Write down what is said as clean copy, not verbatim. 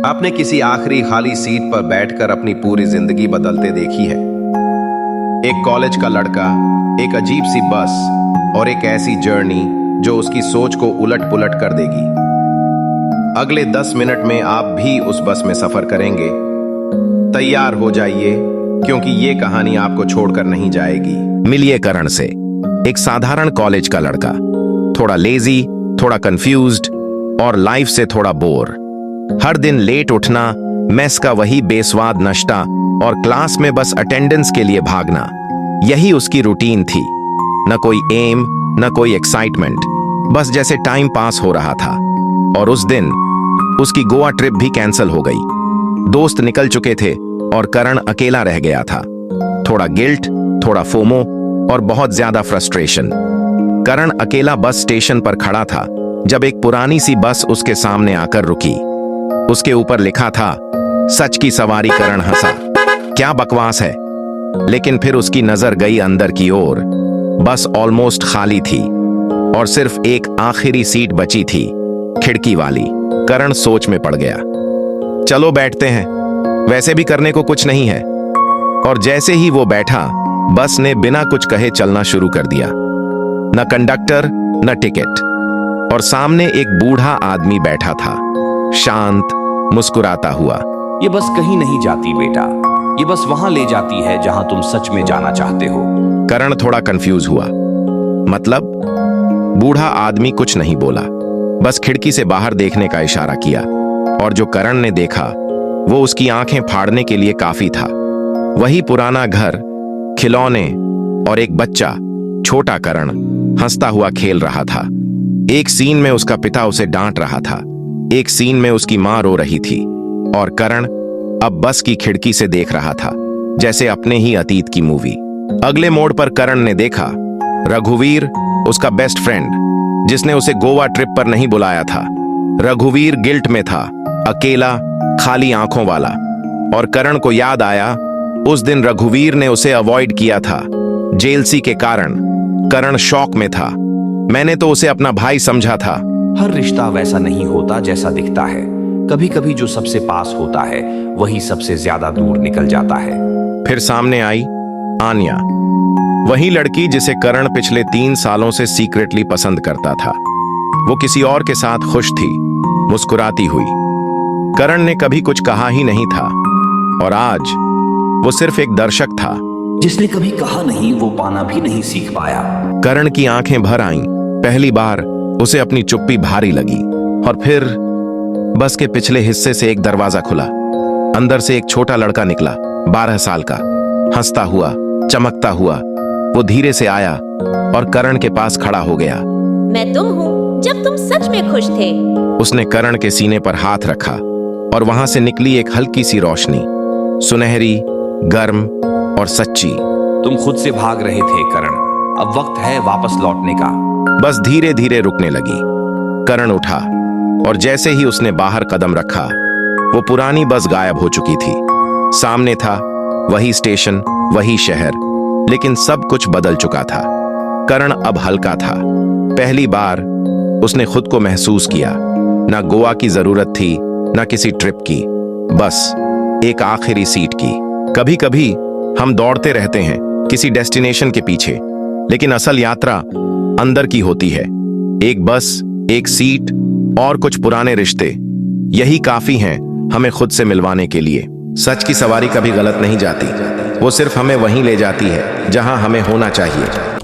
आपने किसी आखिरी खाली सीट पर बैठकर अपनी पूरी जिंदगी बदलते देखी है। एक कॉलेज का लड़का, एक अजीब सी बस और एक ऐसी जर्नी जो उसकी सोच को उलट पुलट कर देगी। अगले 10 मिनट में आप भी उस बस में सफर करेंगे। तैयार हो जाइए, क्योंकि ये कहानी आपको छोड़कर नहीं जाएगी। मिलिए करण से, एक साधारण कॉलेज का लड़का, थोड़ा लेजी, थोड़ा कंफ्यूज्ड और लाइफ से थोड़ा बोर। हर दिन लेट उठना, मेस का वही बेस्वाद नाश्ता और क्लास में बस अटेंडेंस के लिए भागना, यही उसकी रूटीन थी। न कोई एम, न कोई एक्साइटमेंट, बस जैसे टाइम पास हो रहा था। और उस दिन उसकी गोवा ट्रिप भी कैंसिल हो गई। दोस्त निकल चुके थे और करण अकेला रह गया था। थोड़ा गिल्ट, थोड़ा फोमो और बहुत ज्यादा फ्रस्ट्रेशन। करण अकेला बस स्टेशन पर खड़ा था जब एक पुरानी सी बस उसके सामने आकर रुकी। उसके ऊपर लिखा था, सच की सवारी। करण हंसा, क्या बकवास है। लेकिन फिर उसकी नजर गई अंदर की ओर। बस ऑलमोस्ट खाली थी और सिर्फ एक आखिरी सीट बची थी, खिड़की वाली। करण सोच में पड़ गया। चलो बैठते हैं, वैसे भी करने को कुछ नहीं है। और जैसे ही वो बैठा, बस ने बिना कुछ कहे चलना शुरू कर दिया। न कंडक्टर, न टिकट। और सामने एक बूढ़ा आदमी बैठा था, शांत, मुस्कुराता हुआ। ये बस कहीं नहीं जाती बेटा, ये बस वहां ले जाती है जहां तुम सच में जाना चाहते हो। करण थोड़ा कंफ्यूज हुआ। मतलब? बूढ़ा आदमी कुछ नहीं बोला, बस खिड़की से बाहर देखने का इशारा किया। और जो करण ने देखा वो उसकी आंखें फाड़ने के लिए काफी था। वही पुराना घर, खिलौने और एक बच्चा, छोटा करण, हंसता हुआ खेल रहा था। एक सीन में उसका पिता उसे डांट रहा था, एक सीन में उसकी मां रो रही थी। और करण अब बस की खिड़की से देख रहा था, जैसे अपने ही अतीत की मूवी। अगले मोड़ पर करण ने देखा रघुवीर, उसका बेस्ट फ्रेंड, जिसने उसे गोवा ट्रिप पर नहीं बुलाया था। रघुवीर गिल्ट में था, अकेला, खाली आंखों वाला। और करण को याद आया, उस दिन रघुवीर ने उसे अवॉइड किया था, जेलसी के कारण। करण शॉक में था। मैंने तो उसे अपना भाई समझा था। हर रिश्ता वैसा नहीं होता जैसा दिखता है। कभी कभी जो सबसे पास होता है वही सबसे ज्यादा दूर निकल जाता है। फिर सामने आई आन्या, वही लड़की जिसे करण पिछले 3 सालों से सीक्रेटली पसंद करता था। वो किसी और के साथ खुश थी, मुस्कुराती हुई। करण ने कभी कुछ कहा ही नहीं था। और आज वो सिर्फ एक दर्शक था, जिसने कभी कहा नहीं वो पाना भी नहीं सीख पाया। करण की आंखें भर आईं। पहली बार उसे अपनी चुप्पी भारी लगी। और फिर बस के पिछले हिस्से से एक दरवाजा खुला। अंदर से एक छोटा लड़का निकला, 12 साल का, हंसता हुआ, चमकता हुआ। वो धीरे से आया और करण के पास खड़ा हो गया। मैं तुम हूँ जब तुम सच में खुश थे। उसने करण के सीने पर हाथ रखा और वहां से निकली एक हल्की सी रोशनी, सुनहरी, गर्म और सच्ची। तुम खुद से भाग रहे थे करण, अब वक्त है वापस लौटने का। बस धीरे धीरे रुकने लगी। करण उठा और जैसे ही उसने बाहर कदम रखा, वो पुरानी बस गायब हो चुकी थी। सामने था वही स्टेशन, वही शहर, लेकिन सब कुछ बदल चुका था। करण अब हल्का था। पहली बार उसने खुद को महसूस किया। ना गोवा की जरूरत थी, ना किसी ट्रिप की, बस एक आखिरी सीट की। कभी कभी हम दौड़ते रहते हैं किसी डेस्टिनेशन के पीछे, लेकिन असल यात्रा अंदर की होती है। एक बस, एक सीट और कुछ पुराने रिश्ते, यही काफी हैं हमें खुद से मिलवाने के लिए। सच की सवारी कभी गलत नहीं जाती, वो सिर्फ हमें वहीं ले जाती है जहां हमें होना चाहिए।